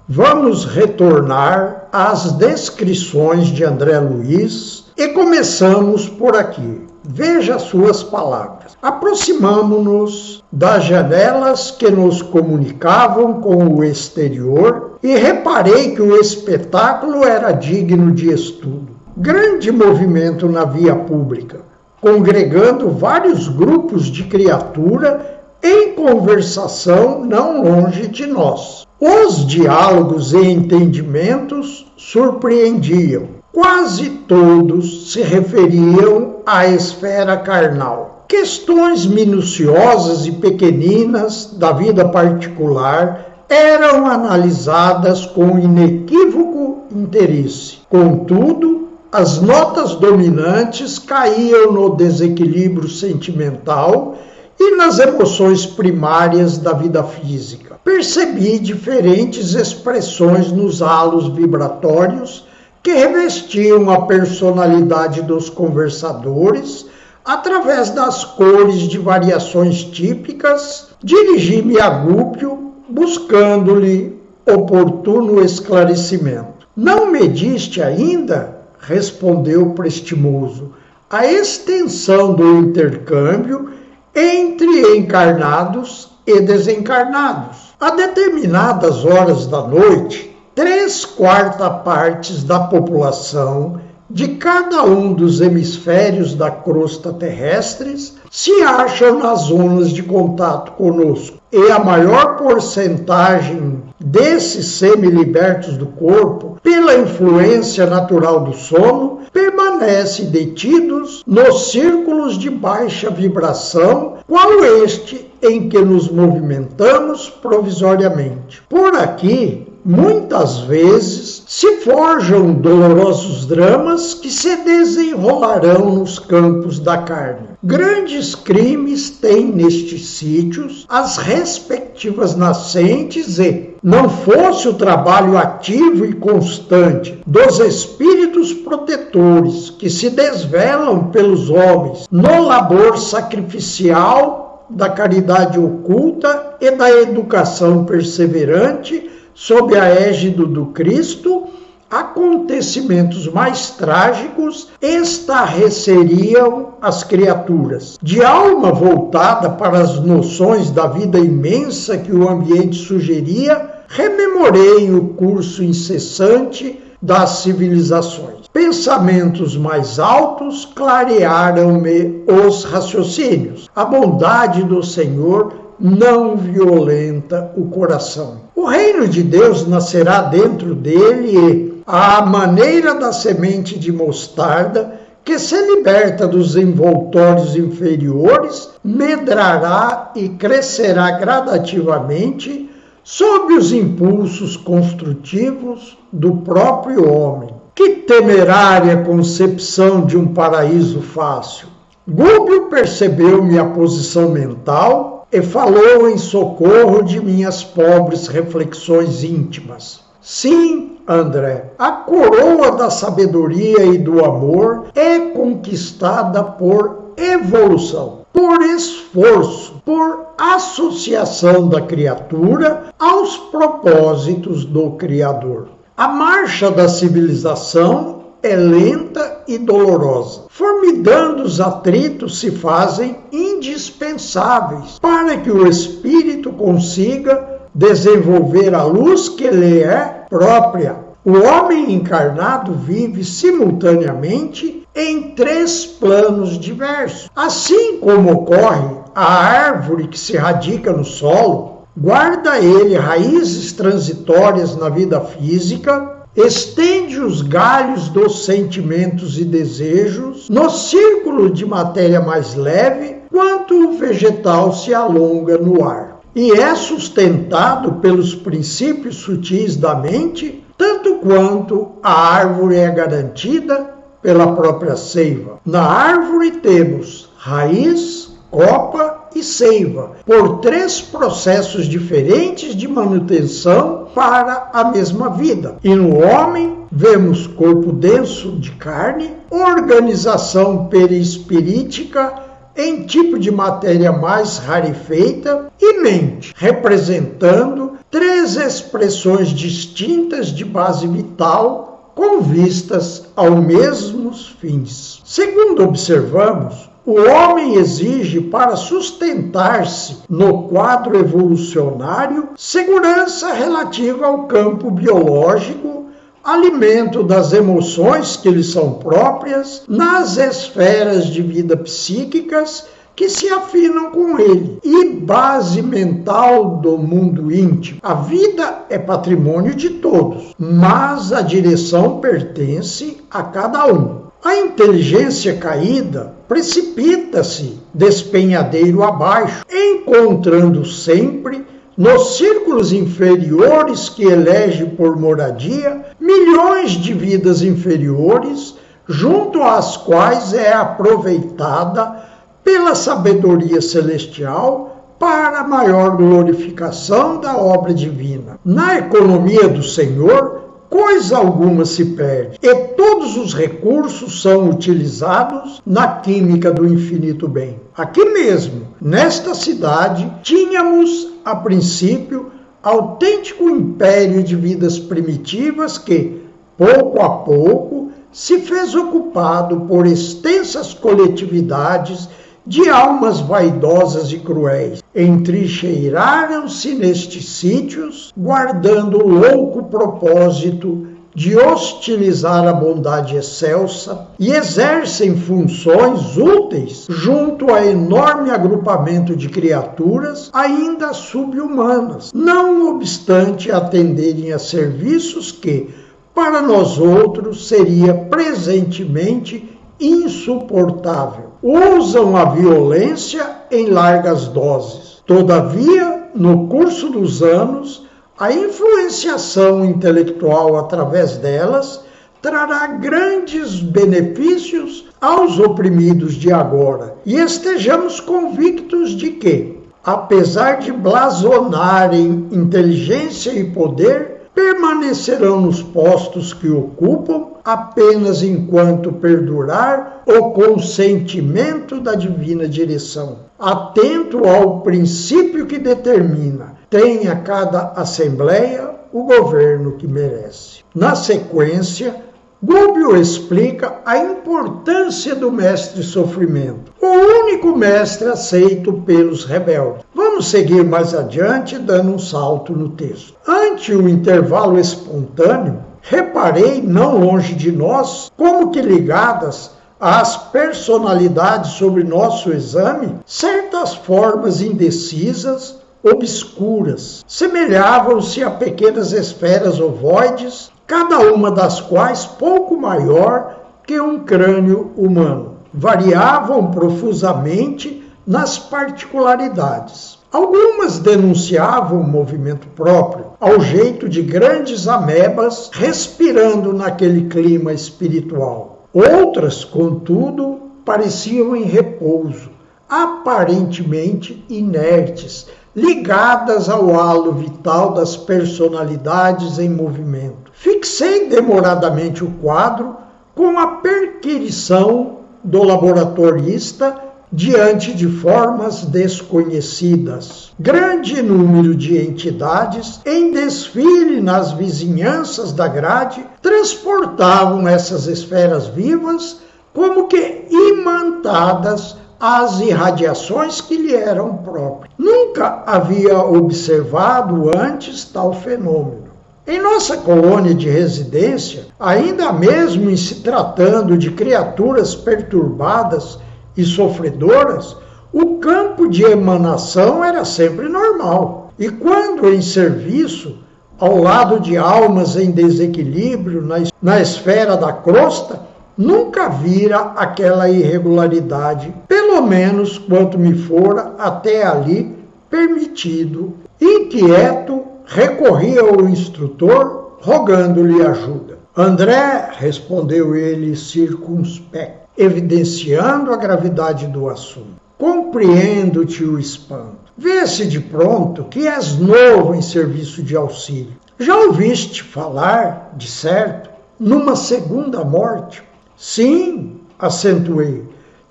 Vamos retornar às descrições de André Luiz e começamos por aqui. Veja suas palavras. Aproximamo-nos das janelas que nos comunicavam com o exterior e reparei que o espetáculo era digno de estudo. Grande movimento na via pública, congregando vários grupos de criatura em conversação não longe de nós. Os diálogos e entendimentos surpreendiam. Quase todos se referiam à esfera carnal. Questões minuciosas e pequeninas da vida particular eram analisadas com inequívoco interesse. Contudo, as notas dominantes caíam no desequilíbrio sentimental e nas emoções primárias da vida física. Percebi diferentes expressões nos halos vibratórios que revestiam a personalidade dos conversadores através das cores de variações típicas. Dirigi-me a Gúpio, buscando-lhe oportuno esclarecimento. Não mediste ainda, respondeu prestimoso, a extensão do intercâmbio entre encarnados e desencarnados. A determinadas horas da noite, 3/4 partes da população de cada um dos hemisférios da crosta terrestre se acham nas zonas de contato conosco, e a maior porcentagem desses semilibertos do corpo, pela influência natural do sono, permanece detidos nos círculos de baixa vibração, qual este em que nos movimentamos provisoriamente. Por aqui, muitas vezes, se forjam dolorosos dramas que se desenrolarão nos campos da carne. Grandes crimes têm nestes sítios as respectivas nascentes e, não fosse o trabalho ativo e constante dos espíritos protetores que se desvelam pelos homens no labor sacrificial da caridade oculta e da educação perseverante, sob a égide do Cristo, acontecimentos mais trágicos estarreceriam as criaturas. De alma voltada para as noções da vida imensa que o ambiente sugeria, rememorei o curso incessante das civilizações. Pensamentos mais altos clarearam-me os raciocínios. A bondade do Senhor não violenta o coração. O reino de Deus nascerá dentro dele e, à maneira da semente de mostarda, que se liberta dos envoltórios inferiores, medrará e crescerá gradativamente sob os impulsos construtivos do próprio homem. Que temerária concepção de um paraíso fácil! Gúbio percebeu minha posição mental e falou em socorro de minhas pobres reflexões íntimas. Sim, André, a coroa da sabedoria e do amor é conquistada por evolução, por esforço, por associação da criatura aos propósitos do Criador. A marcha da civilização é lenta e dolorosa. Formidandos atritos se fazem indispensáveis para que o espírito consiga desenvolver a luz que lhe é própria. O homem encarnado vive simultaneamente em 3 planos diversos. Assim como ocorre a árvore que se radica no solo, guarda ele raízes transitórias na vida física, estende os galhos dos sentimentos e desejos no círculo de matéria mais leve, quanto o vegetal se alonga no ar. E é sustentado pelos princípios sutis da mente, tanto quanto a árvore é garantida pela própria seiva. Na árvore temos raiz, copa e seiva, por 3 processos diferentes de manutenção para a mesma vida. E no homem, vemos corpo denso de carne, organização perispirítica em tipo de matéria mais rarefeita e mente, representando três expressões distintas de base vital com vistas aos mesmos fins. Segundo observamos, o homem exige para sustentar-se no quadro evolucionário segurança relativa ao campo biológico, alimento das emoções que lhe são próprias, nas esferas de vida psíquicas que se afinam com ele, e base mental do mundo íntimo. A vida é patrimônio de todos, mas a direção pertence a cada um. A inteligência caída precipita-se despenhadeiro abaixo, encontrando sempre nos círculos inferiores que elege por moradia milhões de vidas inferiores, junto às quais é aproveitada pela sabedoria celestial para a maior glorificação da obra divina. Na economia do Senhor, coisa alguma se perde, e todos os recursos são utilizados na química do infinito bem. Aqui mesmo, nesta cidade, tínhamos, a princípio, autêntico império de vidas primitivas que, pouco a pouco, se fez ocupado por extensas coletividades de almas vaidosas e cruéis. Entrincheiraram-se nestes sítios, guardando o louco propósito de hostilizar a bondade excelsa, e exercem funções úteis junto a enorme agrupamento de criaturas ainda subhumanas, não obstante atenderem a serviços que, para nós outros, seria presentemente insuportável. Usam a violência em largas doses. Todavia, no curso dos anos, a influenciação intelectual através delas trará grandes benefícios aos oprimidos de agora. E estejamos convictos de que, apesar de blasonarem inteligência e poder, permanecerão nos postos que ocupam apenas enquanto perdurar o consentimento da divina direção. Atento ao princípio que determina, tenha cada assembleia o governo que merece. Na sequência, Gubbio explica a importância do mestre sofrimento, o único mestre aceito pelos rebeldes. Vamos seguir mais adiante, dando um salto no texto. Ante o intervalo espontâneo, reparei, não longe de nós, como que ligadas às personalidades sobre nosso exame, certas formas indecisas, obscuras, semelhavam-se a pequenas esferas ovoides, cada uma das quais pouco maior que um crânio humano. Variavam profusamente nas particularidades. Algumas denunciavam o movimento próprio, ao jeito de grandes amebas respirando naquele clima espiritual. Outras, contudo, pareciam em repouso, aparentemente inertes, ligadas ao halo vital das personalidades em movimento. Fixei demoradamente o quadro com a perquirição do laboratorista diante de formas desconhecidas. Grande número de entidades em desfile nas vizinhanças da grade transportavam essas esferas vivas como que imantadas às irradiações que lhe eram próprias. Nunca havia observado antes tal fenômeno. Em nossa colônia de residência, ainda mesmo em se tratando de criaturas perturbadas e sofredoras, o campo de emanação era sempre normal. E quando em serviço, ao lado de almas em desequilíbrio na esfera da crosta, nunca vira aquela irregularidade, pelo menos quanto me fora até ali permitido. Inquieto, recorri ao instrutor, rogando-lhe ajuda. André, respondeu ele circunspecto, evidenciando a gravidade do assunto. Compreendo-te o espanto. Vê-se de pronto que és novo em serviço de auxílio. Já ouviste falar, de certo, numa segunda morte? Sim, acentuei.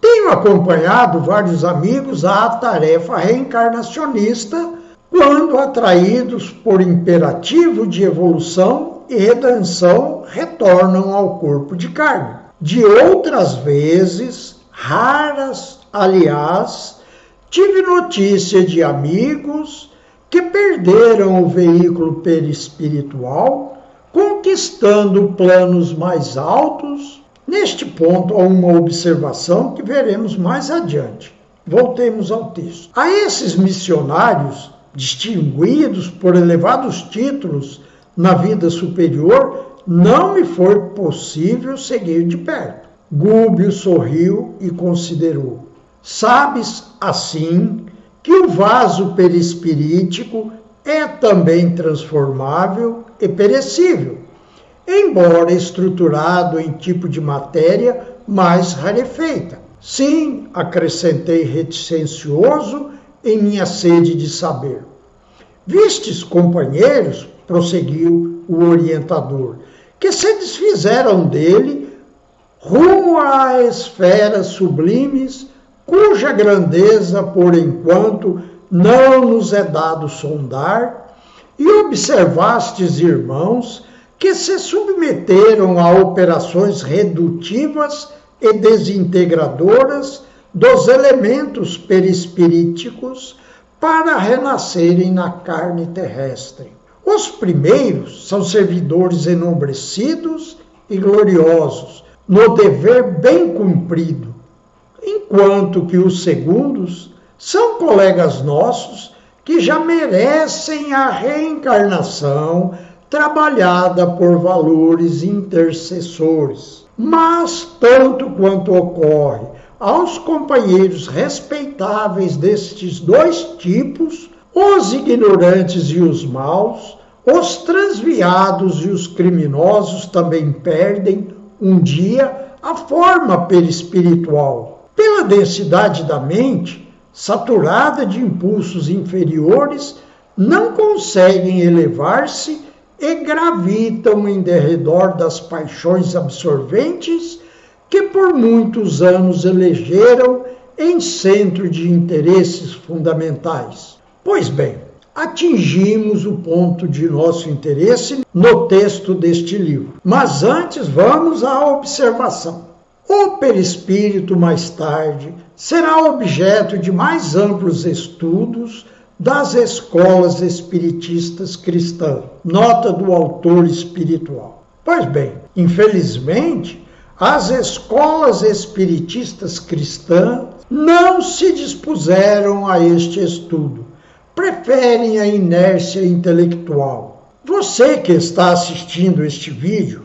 Tenho acompanhado vários amigos à tarefa reencarnacionista quando atraídos por imperativo de evolução e redenção, retornam ao corpo de carne. De outras vezes, raras, aliás, tive notícia de amigos que perderam o veículo perispiritual, conquistando planos mais altos. Neste ponto, há uma observação que veremos mais adiante. Voltemos ao texto. A esses missionários, distinguidos por elevados títulos na vida superior, não me foi possível seguir de perto. Gúbio sorriu e considerou: sabes, assim, que o vaso perispirítico é também transformável e perecível, embora estruturado em tipo de matéria mais rarefeita. Sim, acrescentei reticencioso em minha sede de saber. Vistes, companheiros, prosseguiu o orientador, que se desfizeram dele rumo a esferas sublimes, cuja grandeza, por enquanto, não nos é dado sondar, e observastes, irmãos, que se submeteram a operações redutivas e desintegradoras dos elementos perispiríticos para renascerem na carne terrestre. Os primeiros são servidores enobrecidos e gloriosos, no dever bem cumprido, enquanto que os segundos são colegas nossos que já merecem a reencarnação trabalhada por valores intercessores. Mas, tanto quanto ocorre aos companheiros respeitáveis destes dois tipos, os ignorantes e os maus, os transviados e os criminosos também perdem, um dia, a forma perispiritual. Pela densidade da mente, saturada de impulsos inferiores, não conseguem elevar-se e gravitam em derredor das paixões absorventes que por muitos anos elegeram em centro de interesses fundamentais. Pois bem, atingimos o ponto de nosso interesse no texto deste livro. Mas antes vamos à observação. O perispírito, mais tarde, será objeto de mais amplos estudos das escolas espiritistas cristãs. Nota do autor espiritual. Pois bem, infelizmente, as escolas espiritistas cristãs não se dispuseram a este estudo. Preferem a inércia intelectual. Você que está assistindo este vídeo,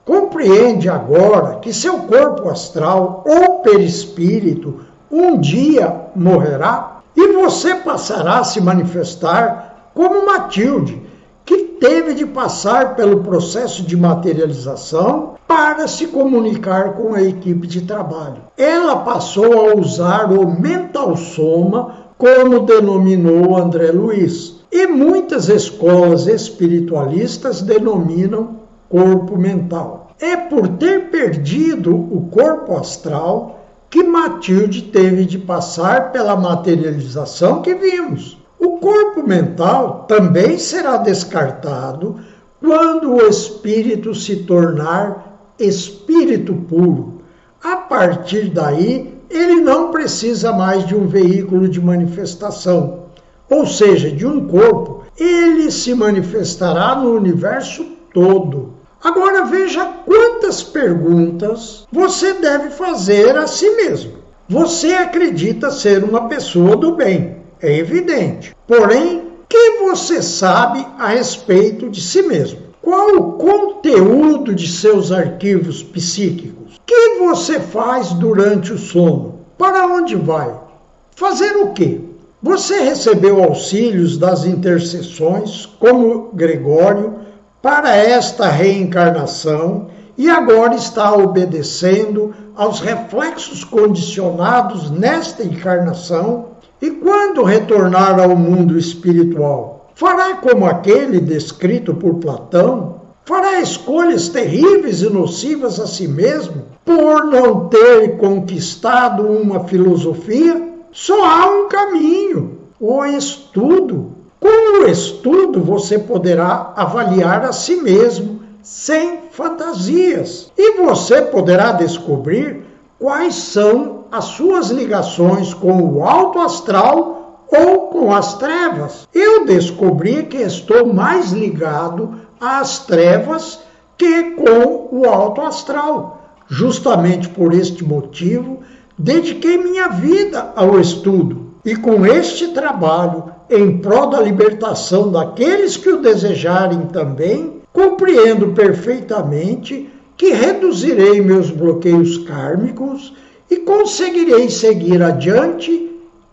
compreende agora que seu corpo astral ou perispírito um dia morrerá? E você passará a se manifestar como Matilde, que teve de passar pelo processo de materialização para se comunicar com a equipe de trabalho. Ela passou a usar o mental soma, como denominou André Luiz, e muitas escolas espiritualistas denominam corpo mental. É por ter perdido o corpo astral que Matilde teve de passar pela materialização que vimos. O corpo mental também será descartado quando o espírito se tornar espírito puro. A partir daí, ele não precisa mais de um veículo de manifestação, ou seja, de um corpo. Ele se manifestará no universo todo. Agora veja quantas perguntas você deve fazer a si mesmo. Você acredita ser uma pessoa do bem, é evidente. Porém, o que você sabe a respeito de si mesmo? Qual o conteúdo de seus arquivos psíquicos? O que você faz durante o sono? Para onde vai? Fazer o quê? Você recebeu auxílios das intercessões, como Gregório, para esta reencarnação e agora está obedecendo aos reflexos condicionados nesta encarnação, e quando retornar ao mundo espiritual, fará como aquele descrito por Platão? Fará escolhas terríveis e nocivas a si mesmo por não ter conquistado uma filosofia? Só há um caminho, o estudo. Com o estudo, você poderá avaliar a si mesmo sem fantasias e você poderá descobrir quais são as suas ligações com o alto astral ou com as trevas. Eu descobri que estou mais ligado às trevas que com o alto astral. Justamente por este motivo, dediquei minha vida ao estudo. E com este trabalho, em prol da libertação daqueles que o desejarem também, compreendo perfeitamente que reduzirei meus bloqueios kármicos e conseguirei seguir adiante,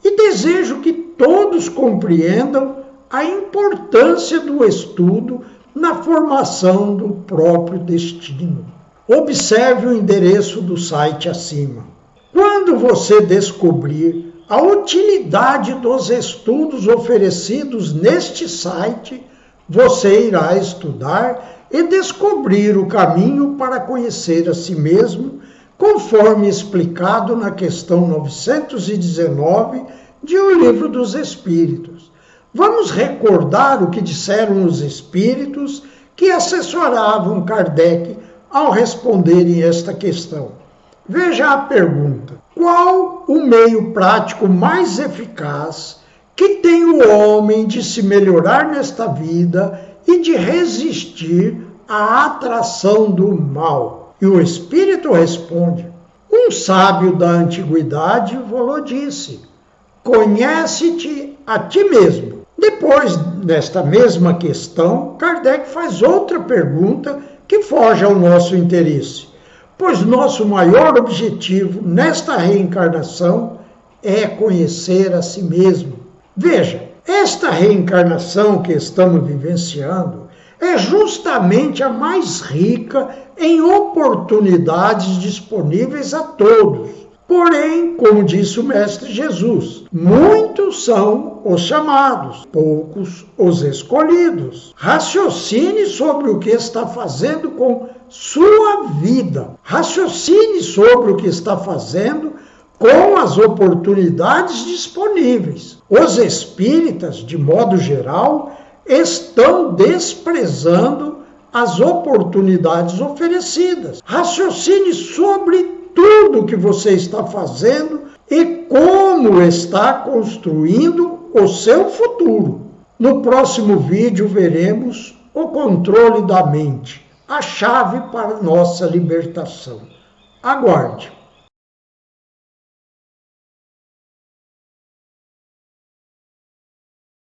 e desejo que todos compreendam a importância do estudo na formação do próprio destino. Observe o endereço do site acima. Quando você descobrir a utilidade dos estudos oferecidos neste site, você irá estudar e descobrir o caminho para conhecer a si mesmo, conforme explicado na questão 919 de O Livro dos Espíritos. Vamos recordar o que disseram os espíritos que assessoravam Kardec ao responderem esta questão. Veja a pergunta: qual o meio prático mais eficaz que tem o homem de se melhorar nesta vida e de resistir à atração do mal? E o Espírito responde: um sábio da antiguidade vos disse: conhece-te a ti mesmo. Depois, nesta mesma questão, Kardec faz outra pergunta que foge ao nosso interesse, pois nosso maior objetivo nesta reencarnação é conhecer a si mesmo. Veja, esta reencarnação que estamos vivenciando é justamente a mais rica em oportunidades disponíveis a todos. Porém, como disse o Mestre Jesus, muitos são os chamados, poucos os escolhidos. Raciocine sobre o que está fazendo com sua vida. Raciocine sobre o que está fazendo com as oportunidades disponíveis. Os espíritas, de modo geral, estão desprezando as oportunidades oferecidas. Raciocine sobre tudo que você está fazendo e como está construindo o seu futuro. No próximo vídeo veremos o controle da mente, a chave para nossa libertação. Aguarde!